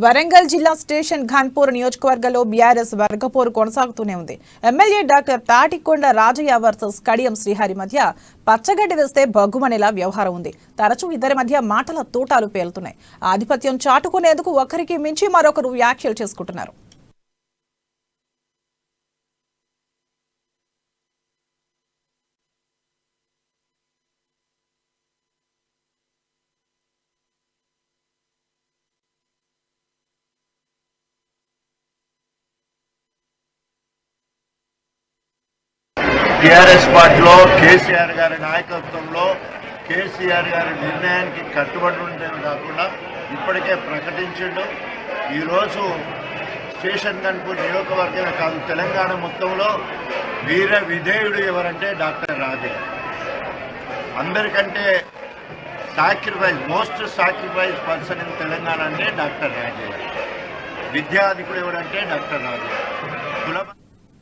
వరంగల్ జిల్లా స్టేషన్ ఘాన్పూర్ నియోజకవర్గంలో బీఆర్ఎస్ వర్గపోరు కొనసాగుతూనే ఉంది. MLA doctor Tatikonda Rajaiah versus Kadiyam Srihari మధ్య పచ్చగడ్డి వేస్తే బగ్గుమనేలా వ్యవహారం ఉంది. తరచూ ఇద్దరి మధ్య మాటల తూటాలు పేలుతున్నాయి. ఆధిపత్యం చాటుకునేందుకు ఒకరికి మించి మరొకరు వ్యాఖ్యలు చేసుకుంటున్నారు. టీఆర్ఎస్ పార్టీలో కేసీఆర్ గారి నాయకత్వంలో కేసీఆర్ గారి నిర్ణయానికి కట్టుబడి ఉండేది కాకుండా ఇప్పటికే ప్రకటించిండు. ఈరోజు స్టేషన్ ఘాన్పూర్ నియోజకవర్గమే కాదు, తెలంగాణ మొత్తంలో వీర విధేయుడు ఎవరంటే డాక్టర్ రాజయ్య. అందరికంటే most sacrifice person in Telangana అంటే డాక్టర్ రాజయ్య. విద్యాధికుడు ఎవరంటే డాక్టర్ రాజయ్య.